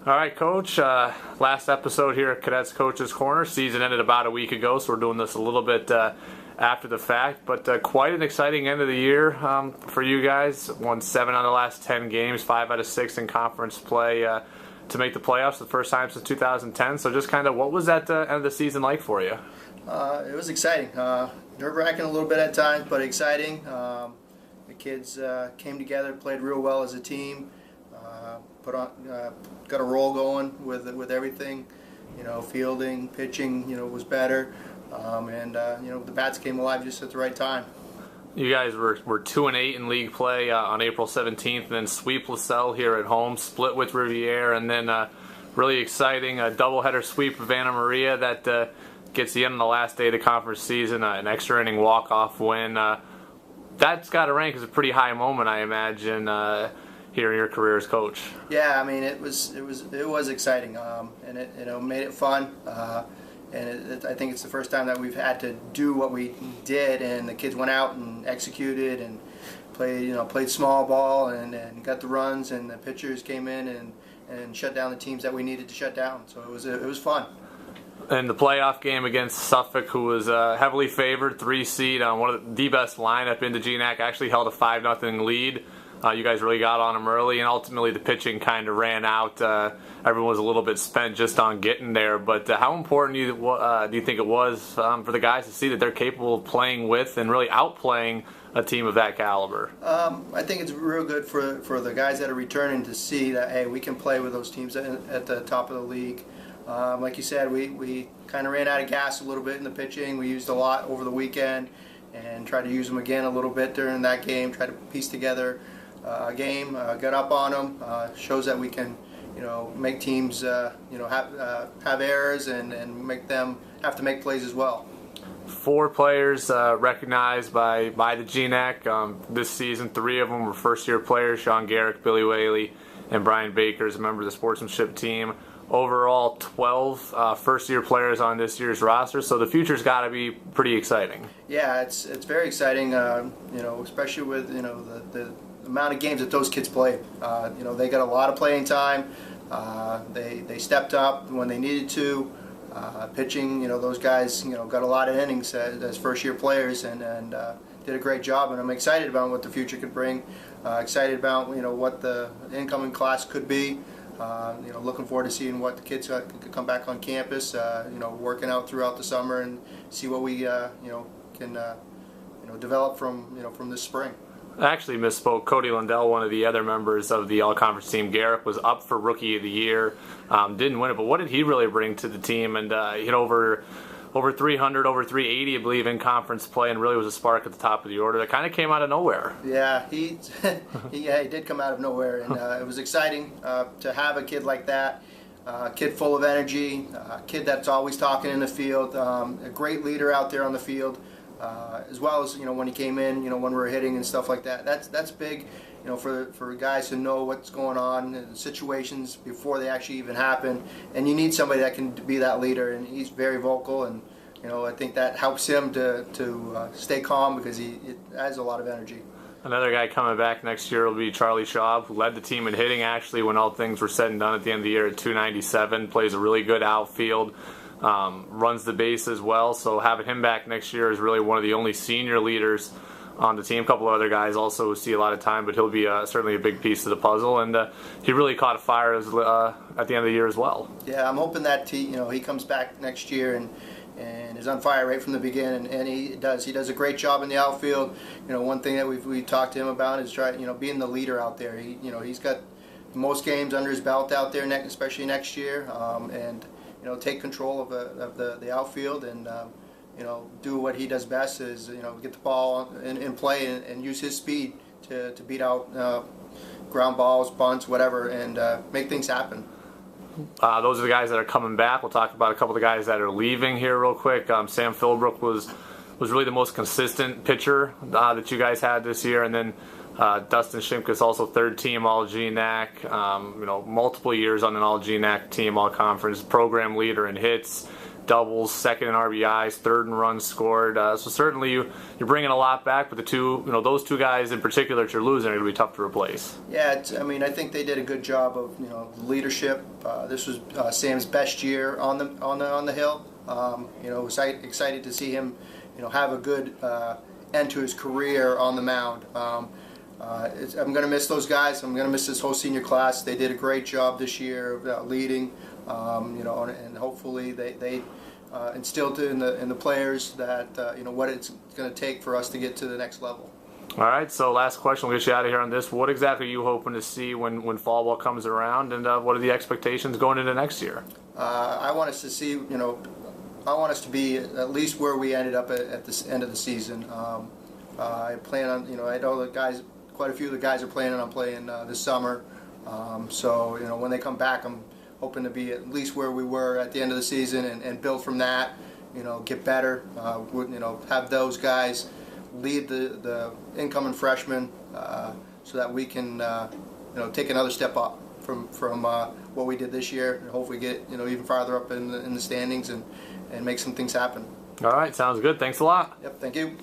All right, Coach. Last episode here at Cadets Coach's Corner. Season ended about a week ago, so we're doing this a little bit after the fact. But quite an exciting end of the year for you guys. Won 7 out of the last 10 games, 5 out of 6 in conference play to make the playoffs the first time since 2010. So just kind of what was that end of the season like for you? It was exciting. Nerve-wracking a little bit at times, but exciting. The kids came together, played real well as a team. Got a roll going with everything, fielding, pitching, was better, and the bats came alive just at the right time. You guys were 2-8 in league play on April 17th, and then sweep LaSalle here at home, split with Riviere, and then really exciting a doubleheader sweep of Anna Maria that gets you in on the last day of the conference season, an extra inning walk-off win. That's got to rank as a pretty high moment, I imagine. Here in your career as coach. Yeah, I mean it was exciting, and it made it fun, and I think it's the first time that we've had to do what we did, and the kids went out and executed and played small ball and got the runs, and the pitchers came in and shut down the teams that we needed to shut down. So it was fun. And the playoff game against Suffolk, who was heavily favored, 3 seed on one of the best lineup in the GNAC, actually held a 5-0 lead. You guys really got on them early, and ultimately the pitching kind of ran out. Everyone was a little bit spent just on getting there. But how important do you think it was for the guys to see that they're capable of playing with and really outplaying a team of that caliber? I think it's real good for the guys that are returning to see that, hey, we can play with those teams at the top of the league. Like you said, we kind of ran out of gas a little bit in the pitching. We used a lot over the weekend and tried to use them again a little bit during that game, try to piece together a game, got up on them, shows that we can, make teams, have errors and make them have to make plays as well. 4 players recognized by the GNAC this season. 3 of them were first-year players: Sean Garrick, Billy Whaley, and Brian Baker is a member of the sportsmanship team. Overall, 12 first-year players on this year's roster, so the future's got to be pretty exciting. Yeah, it's very exciting. Especially with the amount of games that those kids play. They got a lot of playing time. They stepped up when they needed to. Pitching, those guys, got a lot of innings as first-year players and did a great job. And I'm excited about what the future could bring. Excited about what the incoming class could be. Looking forward to seeing what the kids could come back on campus. Working out throughout the summer and see what we can develop from this spring. I actually misspoke. Cody Lundell, one of the other members of the all-conference team, Garrick, was up for Rookie of the Year. Didn't win it, but what did he really bring to the team? And hit over 300, over 380, I believe, in conference play, and really was a spark at the top of the order that kind of came out of nowhere. Yeah, he did come out of nowhere, and it was exciting to have a kid like that. A kid full of energy, a kid that's always talking in the field, a great leader out there on the field. As well as when he came in, when we were hitting and stuff like that. That's big, for guys to know what's going on in situations before they actually even happen. And you need somebody that can be that leader, and he's very vocal, and I think that helps him to stay calm because he has a lot of energy. Another guy coming back next year will be Charlie Schaub, who led the team in hitting actually when all things were said and done at the end of the year at 297. Plays a really good outfield. Runs the base as well, so having him back next year is really one of the only senior leaders on the team. A couple of other guys also see a lot of time, but he'll be certainly a big piece of the puzzle, and he really caught a fire at the end of the year as well. Yeah, I'm hoping that he comes back next year and is on fire right from the beginning, and he does a great job in the outfield. One thing that we talked to him about is being the leader out there. He's got most games under his belt out there, especially next year, and take control of the outfield and do what he does best is get the ball in play and use his speed to beat out ground balls, bunts, whatever, and make things happen. Those are the guys that are coming back. We'll talk about a couple of the guys that are leaving here real quick. Sam Philbrook was really the most consistent pitcher that you guys had this year, and then Dustin Shimkus, also third-team All-GNAC, multiple years on an All-GNAC team, All-Conference, program leader in hits, doubles, second in RBIs, third in runs scored. So certainly you're bringing a lot back, but those two guys in particular that you're losing are going to be tough to replace. Yeah, I think they did a good job of leadership. This was Sam's best year on the hill. Excited to see him have a good end to his career on the mound. I'm going to miss those guys. I'm going to miss this whole senior class. They did a great job this year of leading, and hopefully they instilled in the players that what it's going to take for us to get to the next level. All right, so last question, we'll get you out of here on this. What exactly are you hoping to see when fall ball comes around, and what are the expectations going into next year? I want us to see, I want us to be at least where we ended up at the end of the season. I plan on, I know the guys, quite a few of the guys are planning on playing this summer. So, when they come back, I'm hoping to be at least where we were at the end of the season and build from that, get better, have those guys lead the incoming freshmen so that we can, take another step up from what we did this year and hopefully get, even farther up in the standings and make some things happen. All right, sounds good. Thanks a lot. Yep, thank you.